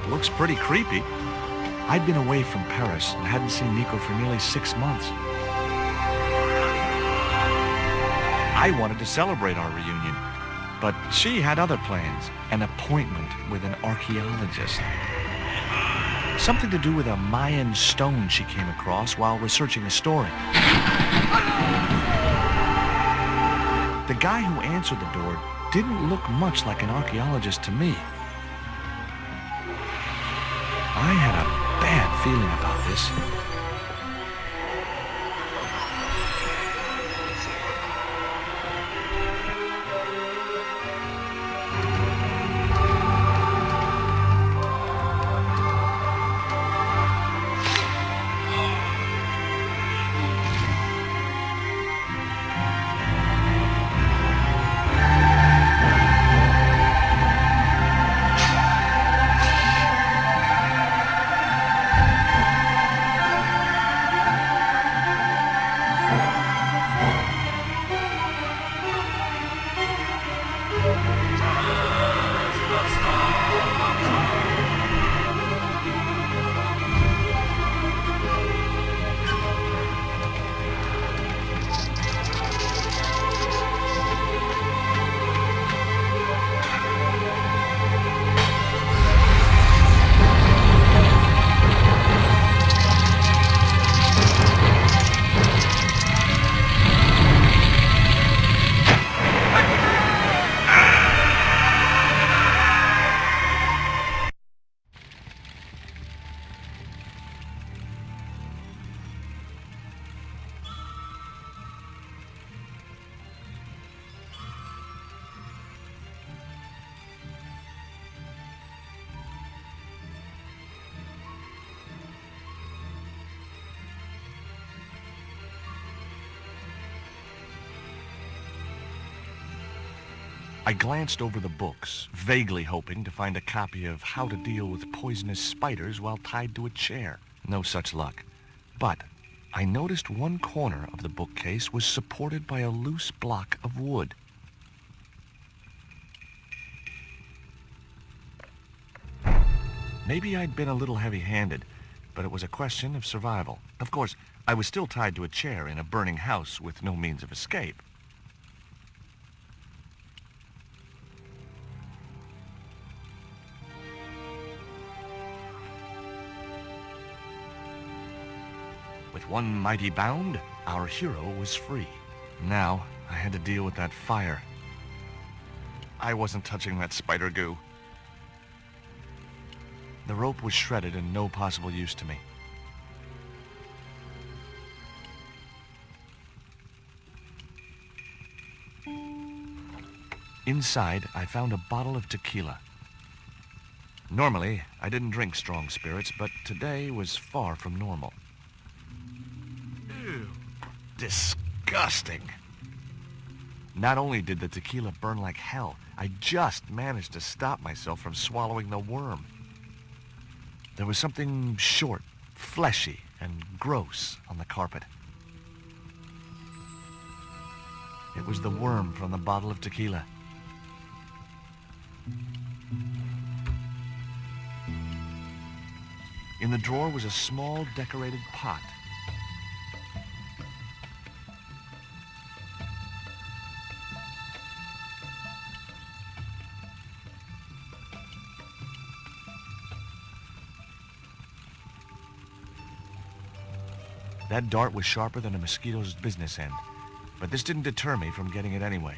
looks pretty creepy. I'd been away from Paris and hadn't seen Nico for nearly 6 months. I wanted to celebrate our reunion, but she had other plans, an appointment with an archaeologist. Something to do with a Mayan stone she came across while researching a story. The guy who answered the door didn't look much like an archaeologist to me. I had a bad feeling about this. I glanced over the books, vaguely hoping to find a copy of How to Deal with Poisonous Spiders While Tied to a Chair. No such luck. But I noticed one corner of the bookcase was supported by a loose block of wood. Maybe I'd been a little heavy-handed, but it was a question of survival. Of course, I was still tied to a chair in a burning house with no means of escape. With one mighty bound, our hero was free. Now, I had to deal with that fire. I wasn't touching that spider goo. The rope was shredded and no possible use to me. Inside, I found a bottle of tequila. Normally, I didn't drink strong spirits, but today was far from normal. Ew. Disgusting. Not only did the tequila burn like hell, I just managed to stop myself from swallowing the worm. There was something short, fleshy, and gross on the carpet. It was the worm from the bottle of tequila. In the drawer was a small decorated pot. That dart was sharper than a mosquito's business end, but this didn't deter me from getting it anyway.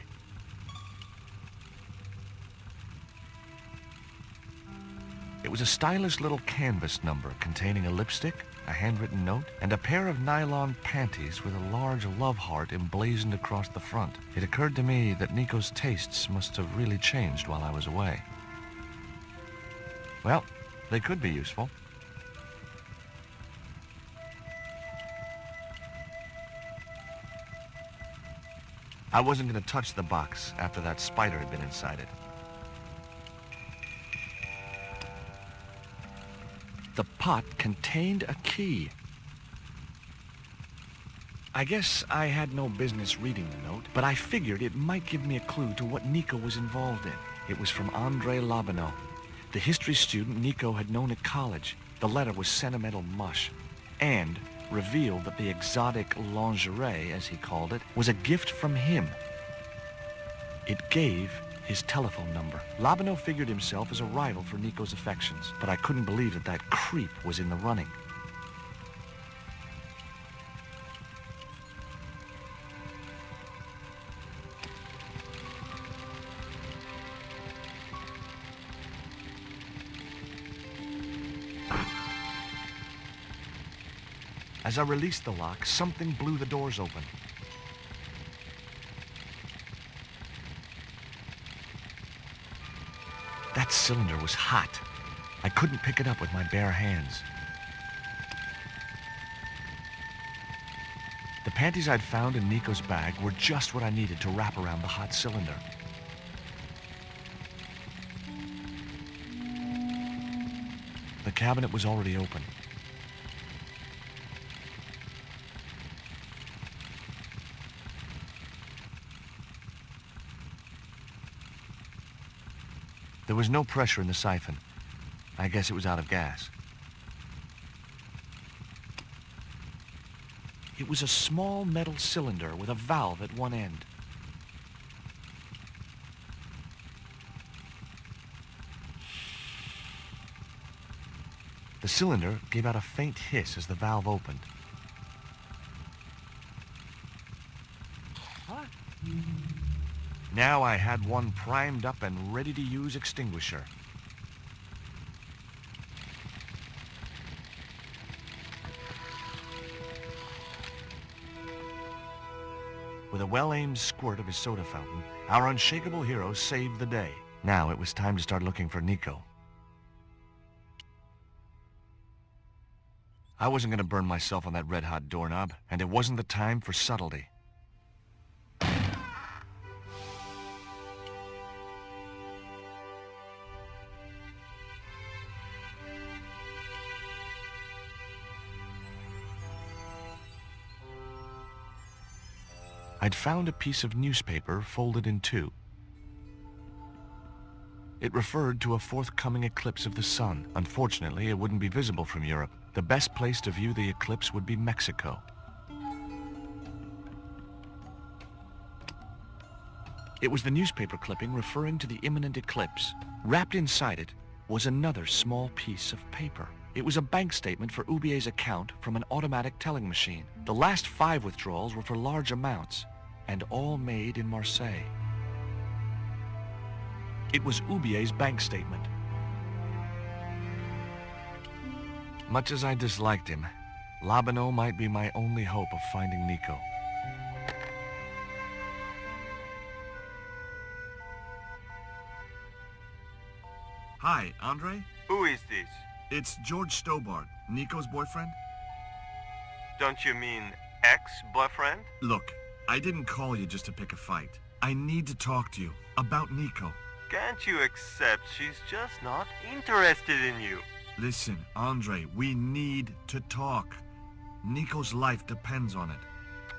It was a stylish little canvas number containing a lipstick, a handwritten note, and a pair of nylon panties with a large love heart emblazoned across the front. It occurred to me that Nico's tastes must have really changed while I was away. Well, they could be useful. I wasn't going to touch the box after that spider had been inside it. The pot contained a key. I guess I had no business reading the note, but I figured it might give me a clue to what Nico was involved in. It was from André Lobineau. The history student Nico had known at college. The letter was sentimental mush, and revealed that the exotic lingerie, as he called it, was a gift from him. It gave his telephone number. Labino figured himself as a rival for Nico's affections, but I couldn't believe that that creep was in the running. As I released the lock, something blew the doors open. That cylinder was hot. I couldn't pick it up with my bare hands. The panties I'd found in Nico's bag were just what I needed to wrap around the hot cylinder. The cabinet was already open. There was no pressure in the siphon. I guess it was out of gas. It was a small metal cylinder with a valve at one end. The cylinder gave out a faint hiss as the valve opened. What? Now I had one primed up and ready to use extinguisher. With a well-aimed squirt of his soda fountain, our unshakable hero saved the day. Now it was time to start looking for Nico. I wasn't going to burn myself on that red-hot doorknob, and it wasn't the time for subtlety. I'd found a piece of newspaper folded in two. It referred to a forthcoming eclipse of the sun. Unfortunately, it wouldn't be visible from Europe. The best place to view the eclipse would be Mexico. It was the newspaper clipping referring to the imminent eclipse. Wrapped inside it was another small piece of paper. It was a bank statement for Ubier's account from an automatic telling machine. The last 5 withdrawals were for large amounts, and all made in Marseille. It was Ubier's bank statement. Much as I disliked him, Labino might be my only hope of finding Nico. Hi, Andre? Who is this? It's George Stobbart, Nico's boyfriend. Don't you mean ex-boyfriend? Look, I didn't call you just to pick a fight. I need to talk to you about Nico. Can't you accept she's just not interested in you? Listen, Andre, we need to talk. Nico's life depends on it.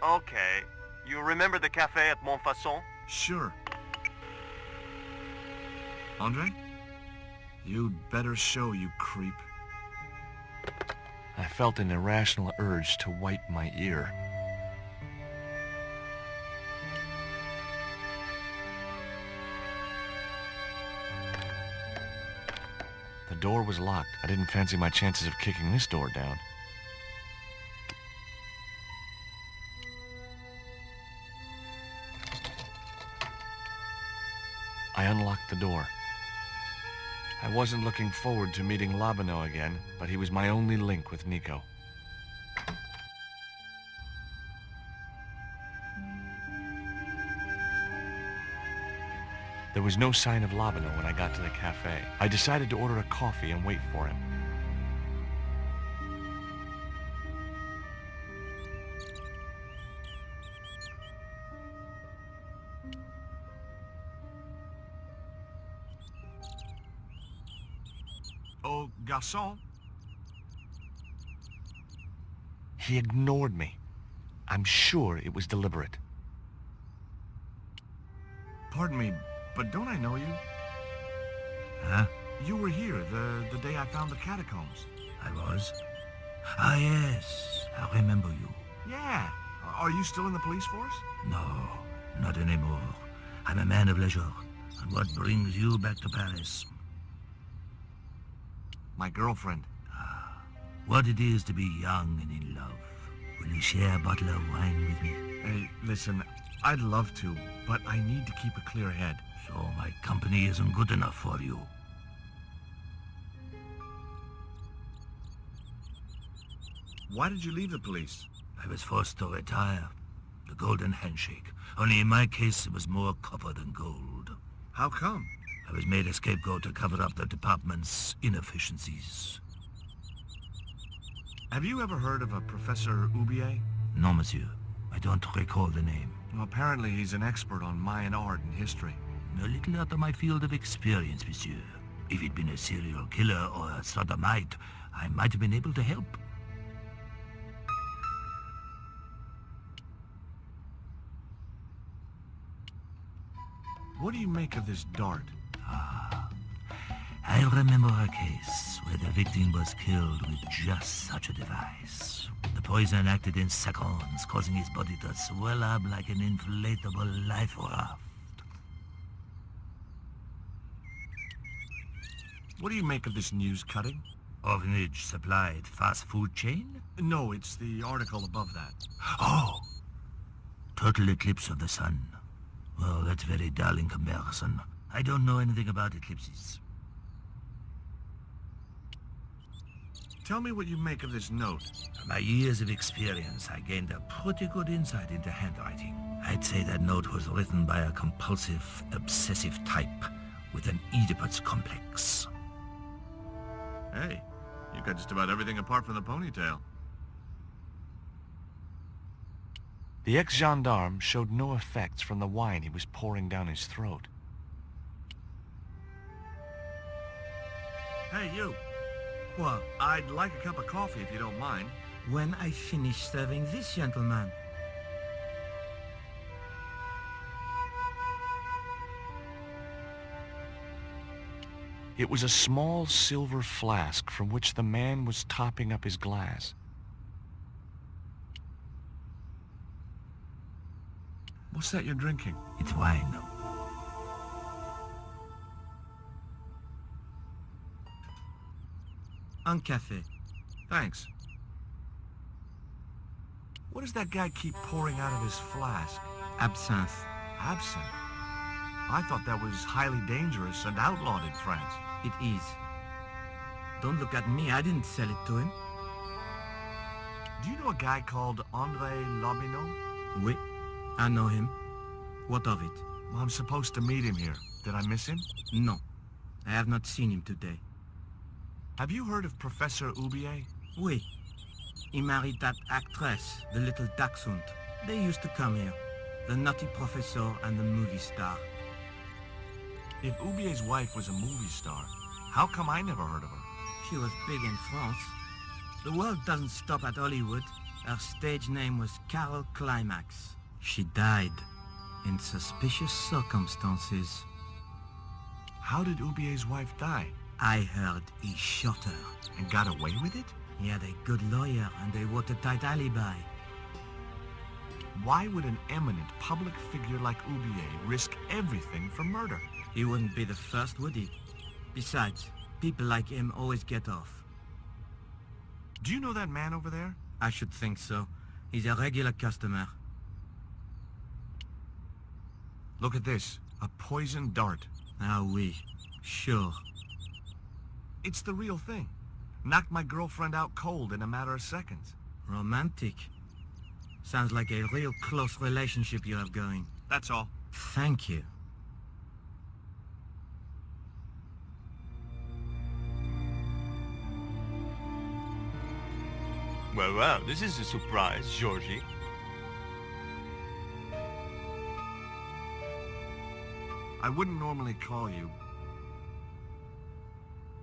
Okay. You remember the cafe at Montfaucon? Sure. Andre? You'd better show, you creep. I felt an irrational urge to wipe my ear. The door was locked. I didn't fancy my chances of kicking this door down. I unlocked the door. I wasn't looking forward to meeting Labino again, but he was my only link with Nico. There was no sign of Labino when I got to the cafe. I decided to order a coffee and wait for him. Oh, garçon? He ignored me. I'm sure it was deliberate. Pardon me, but don't I know you? Huh? You were here the day I found the catacombs. I was? Ah, yes. I remember you. Yeah. Are you still in the police force? No, not anymore. I'm a man of leisure. And what brings you back to Paris? My girlfriend. What it is to be young and in love. Will you share a bottle of wine with me? Hey, listen, I'd love to, but I need to keep a clear head. So my company isn't good enough for you. Why did you leave the police? I was forced to retire. The golden handshake. Only in my case, it was more copper than gold. How come? I was made a scapegoat to cover up the department's inefficiencies. Have you ever heard of a Professor Oubier? No, monsieur. I don't recall the name. Well, apparently he's an expert on Mayan art and history. A little out of my field of experience, monsieur. If he'd been a serial killer or a sodomite, I might have been able to help. What do you make of this dart? I remember a case where the victim was killed with just such a device. The poison acted in seconds, causing his body to swell up like an inflatable life raft. What do you make of this news cutting? Orphanage supplied fast food chain? No, it's the article above that. Oh! Total eclipse of the sun. Well, that's very dull in comparison. I don't know anything about eclipses. Tell me what you make of this note. From my years of experience, I gained a pretty good insight into handwriting. I'd say that note was written by a compulsive, obsessive type with an Oedipus complex. Hey, you've got just about everything apart from the ponytail. The ex-gendarme showed no effects from the wine he was pouring down his throat. Hey, you. What? I'd like a cup of coffee if you don't mind. When I finish serving this gentleman. It was a small silver flask from which the man was topping up his glass. What's that you're drinking? It's wine. Un café. Thanks. What does that guy keep pouring out of his flask? Absinthe. Absinthe? I thought that was highly dangerous and outlawed in France. It is. Don't look at me, I didn't sell it to him. Do you know a guy called André Lobineau? Oui, I know him. What of it? Well, I'm supposed to meet him here. Did I miss him? No, I have not seen him today. Have you heard of Professor Oubier? Oui. He married that actress, the little dachshund. They used to come here. The nutty professor and the movie star. If Oubier's wife was a movie star, how come I never heard of her? She was big in France. The world doesn't stop at Hollywood. Her stage name was Carol Climax. She died in suspicious circumstances. How did Oubier's wife die? I heard he shot her. And got away with it? He had a good lawyer and a watertight alibi. Why would an eminent public figure like Oubier risk everything for murder? He wouldn't be the first, would he? Besides, people like him always get off. Do you know that man over there? I should think so. He's a regular customer. Look at this. A poison dart. Ah oui, sure. It's the real thing. Knocked my girlfriend out cold in a matter of seconds. Romantic. Sounds like a real close relationship you have going. That's all. Thank you. Well, this is a surprise, Georgie. I wouldn't normally call you.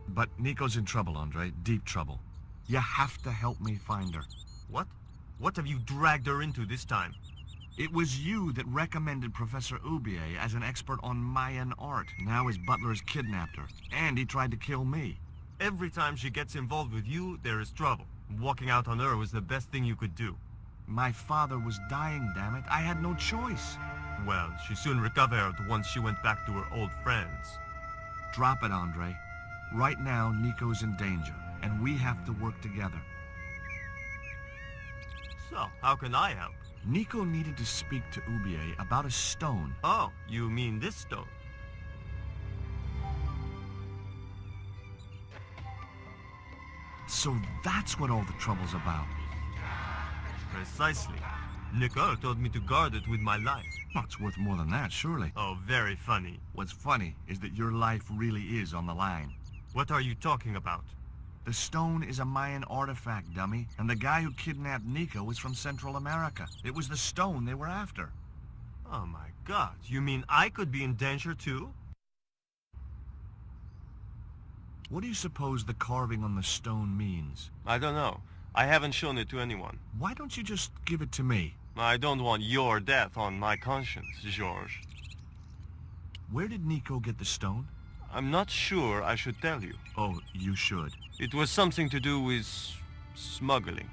But Nico's in trouble, Andre. Deep trouble. You have to help me find her. What? What have you dragged her into this time? It was you that recommended Professor Oubier as an expert on Mayan art. Now his butler has kidnapped her, and he tried to kill me. Every time she gets involved with you, there is trouble. Walking out on her was the best thing you could do. My father was dying, damn it. I had no choice. Well, she soon recovered once she went back to her old friends. Drop it, Andre. Right now, Nico's in danger, and we have to work together. So, how can I help? Nico needed to speak to Oubier about a stone. Oh, you mean this stone? So that's what all the trouble's about. Precisely. Nicole told me to guard it with my life. Well, it's worth more than that, surely. Oh, very funny. What's funny is that your life really is on the line. What are you talking about? The stone is a Mayan artifact, dummy, and the guy who kidnapped Nico was from Central America. It was the stone they were after. Oh my god, you mean I could be in danger too? What do you suppose the carving on the stone means? I don't know. I haven't shown it to anyone. Why don't you just give it to me? I don't want your death on my conscience, George. Where did Nico get the stone? I'm not sure I should tell you. Oh, you should. It was something to do with smuggling.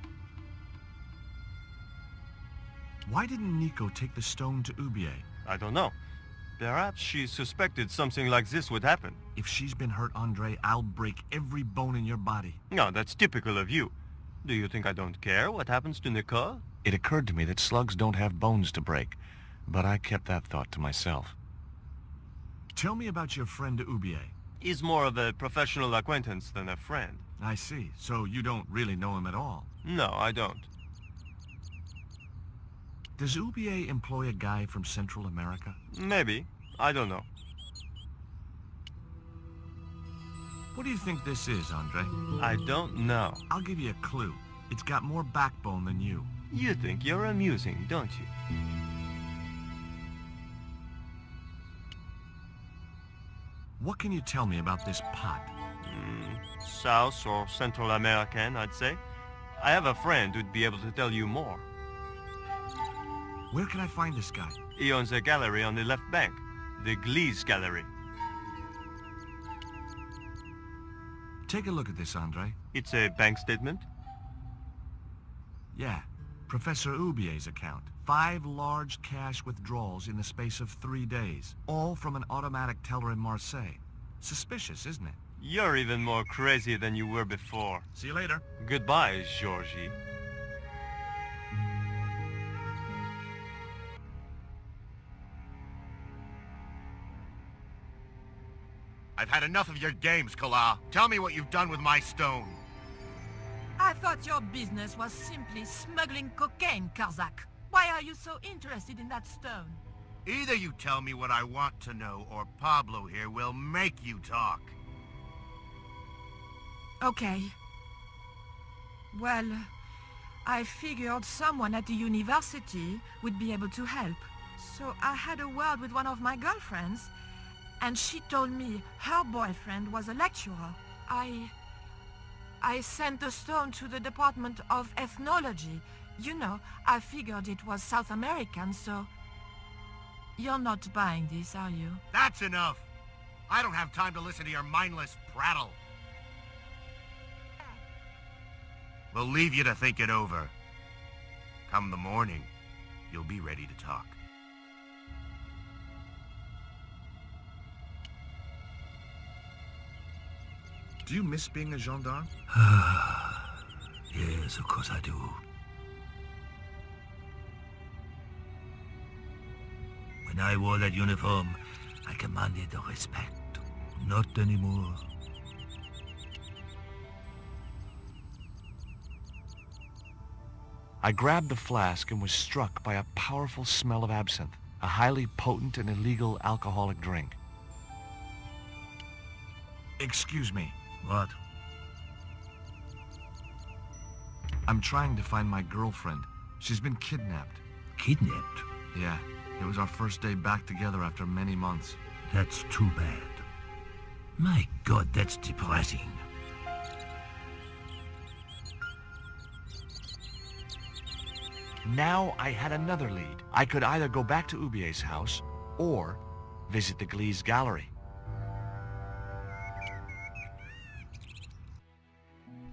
Why didn't Nico take the stone to Oubier? I don't know. Perhaps she suspected something like this would happen. If she's been hurt, Andre, I'll break every bone in your body. No, that's typical of you. Do you think I don't care what happens to Nicole? It occurred to me that slugs don't have bones to break, but I kept that thought to myself. Tell me about your friend Oubier. He's more of a professional acquaintance than a friend. I see. So you don't really know him at all? No, I don't. Does Oubier employ a guy from Central America? Maybe. I don't know. What do you think this is, Andre? I don't know. I'll give you a clue. It's got more backbone than you. You think you're amusing, don't you? What can you tell me about this pot? South or Central American, I'd say. I have a friend who'd be able to tell you more. Where can I find this guy? He owns a gallery on the left bank. The Gliese Gallery. Take a look at this, Andre. It's a bank statement? Yeah. Professor Oubier's account. 5 large cash withdrawals in the space of 3 days. All from an automatic teller in Marseille. Suspicious, isn't it? You're even more crazy than you were before. See you later. Goodbye, Georgie. I've had enough of your games, Collard. Tell me what you've done with my stone. I thought your business was simply smuggling cocaine, Karzak. Why are you so interested in that stone? Either you tell me what I want to know, or Pablo here will make you talk. Okay. Well, I figured someone at the university would be able to help. So I had a word with one of my girlfriends, and she told me her boyfriend was a lecturer. I sent the stone to the Department of Ethnology. You know, I figured it was South American, so... You're not buying this, are you? That's enough! I don't have time to listen to your mindless prattle. We'll leave you to think it over. Come the morning, you'll be ready to talk. Do you miss being a gendarme? Yes, of course I do. When I wore that uniform, I commanded the respect. Not anymore. I grabbed the flask and was struck by a powerful smell of absinthe, a highly potent and illegal alcoholic drink. Excuse me. What? I'm trying to find my girlfriend. She's been kidnapped. Kidnapped? Yeah, it was our first day back together after many months. That's too bad. My God, that's depressing. Now I had another lead. I could either go back to Ubier's house or visit the Glee's gallery.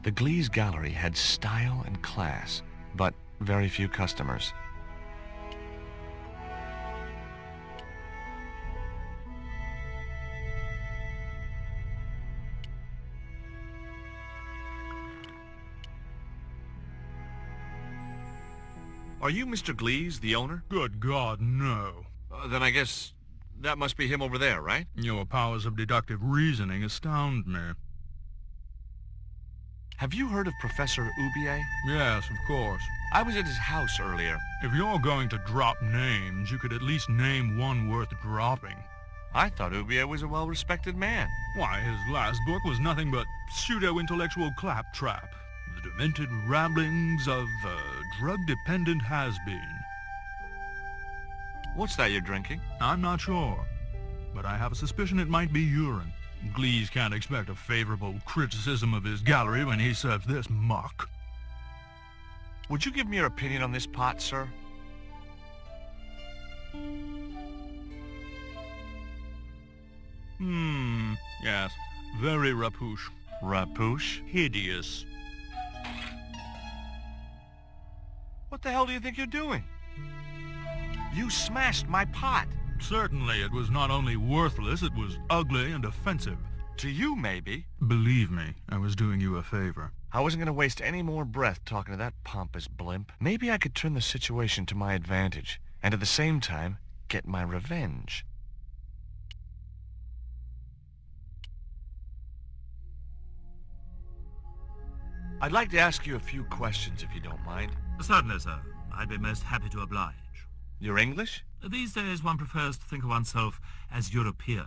The Glee's gallery had style and class, but very few customers. Are you Mr. Glees, the owner? Good God, no. Then I guess that must be him over there, right? Your powers of deductive reasoning astound me. Have you heard of Professor Ubier? Yes, of course. I was at his house earlier. If you're going to drop names, you could at least name one worth dropping. I thought Ubier was a well-respected man. Why, his last book was nothing but pseudo-intellectual claptrap. The demented ramblings of a drug-dependent has-been. What's that you're drinking? I'm not sure, but I have a suspicion it might be urine. Glees can't expect a favorable criticism of his gallery when he serves this muck. Would you give me your opinion on this pot, sir? Yes. Very rapouche. Rapouche? Hideous. What the hell do you think you're doing? You smashed my pot. Certainly it was not only worthless, it was ugly and offensive. To you, maybe. Believe me, I was doing you a favor. I wasn't going to waste any more breath talking to that pompous blimp. Maybe I could turn the situation to my advantage, and at the same time, get my revenge. I'd like to ask you a few questions, if you don't mind. Certainly, sir. I'd be most happy to oblige. You're English? These days one prefers to think of oneself as European.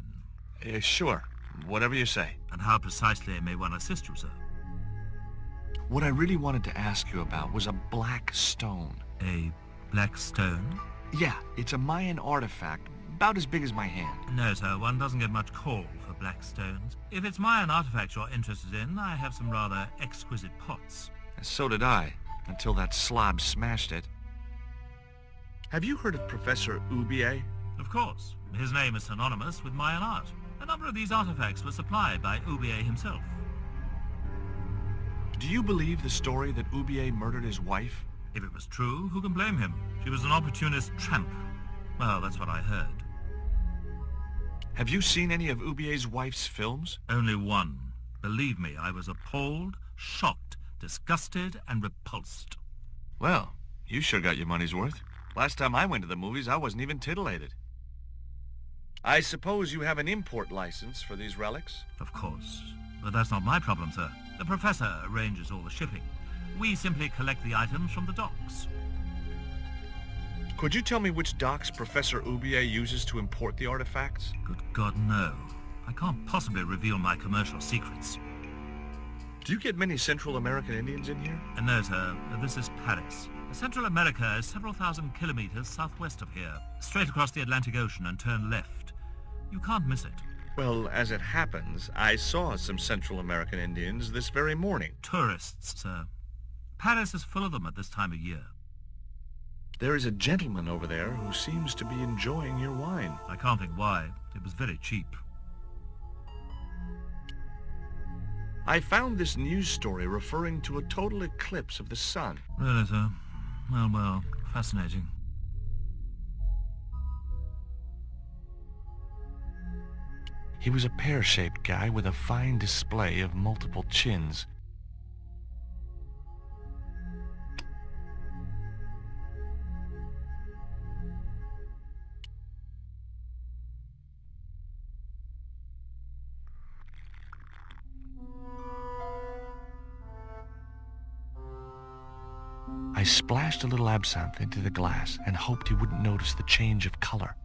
Sure. Whatever you say. And how precisely may one assist you, sir? What I really wanted to ask you about was a black stone. A black stone? Yeah, it's a Mayan artifact, about as big as my hand. No, sir, one doesn't get much call for black stones. If it's Mayan artifacts you're interested in, I have some rather exquisite pots. So did I, until that slob smashed it. Have you heard of Professor Ubier? Of course. His name is synonymous with Mayan art. A number of these artifacts were supplied by Ubier himself. Do you believe the story that Ubier murdered his wife? If it was true, who can blame him? She was an opportunist tramp. Well, that's what I heard. Have you seen any of Ubier's wife's films? Only one. Believe me, I was appalled, shocked, disgusted, and repulsed. Well, you sure got your money's worth. Last time I went to the movies, I wasn't even titillated. I suppose you have an import license for these relics? Of course. But that's not my problem, sir. The professor arranges all the shipping. We simply collect the items from the docks. Could you tell me which docks Professor Ubier uses to import the artifacts? Good God, no. I can't possibly reveal my commercial secrets. Do you get many Central American Indians in here? No, sir. This is Paris. Central America is several thousand kilometers southwest of here. Straight across the Atlantic Ocean and turn left. You can't miss it. Well, as it happens, I saw some Central American Indians this very morning. Tourists, sir. Paris is full of them at this time of year. There is a gentleman over there who seems to be enjoying your wine. I can't think why. It was very cheap. I found this news story referring to a total eclipse of the sun. Really, sir? Well, fascinating. He was a pear-shaped guy with a fine display of multiple chins. I splashed a little absinthe into the glass and hoped he wouldn't notice the change of color.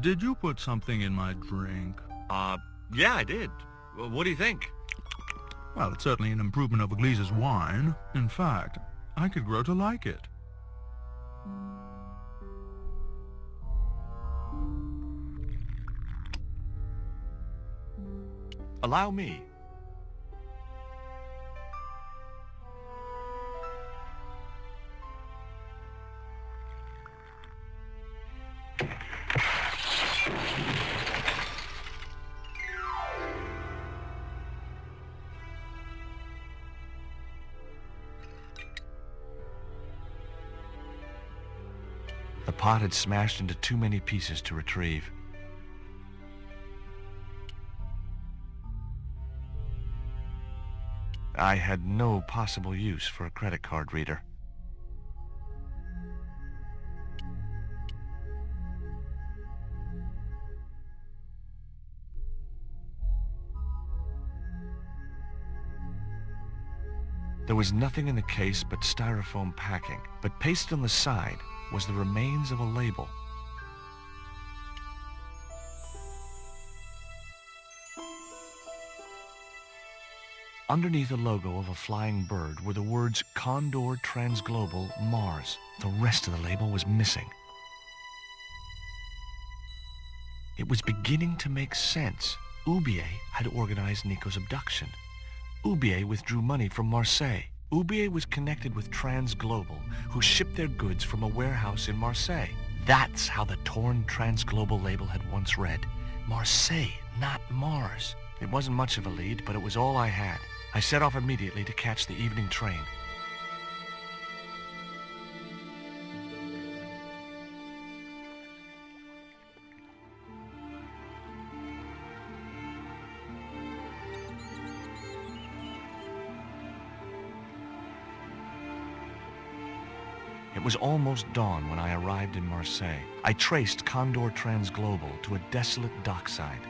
Did you put something in my drink? Yeah, I did. Well, what do you think? Well, it's certainly an improvement over Glees's wine. In fact, I could grow to like it. Allow me. pot had smashed into too many pieces to retrieve. I had no possible use for a credit card reader. There was nothing in the case but styrofoam packing, but pasted on the side was the remains of a label. Underneath the logo of a flying bird were the words Condor Transglobal Mars. The rest of the label was missing. It was beginning to make sense. Oubier had organized Nico's abduction. Oubier withdrew money from Marseille. Oubier was connected with Transglobal, who shipped their goods from a warehouse in Marseille. That's how the torn Transglobal label had once read. Marseille, not Mars. It wasn't much of a lead, but it was all I had. I set off immediately to catch the evening train. It was almost dawn when I arrived in Marseille. I traced Condor Transglobal to a desolate dockside.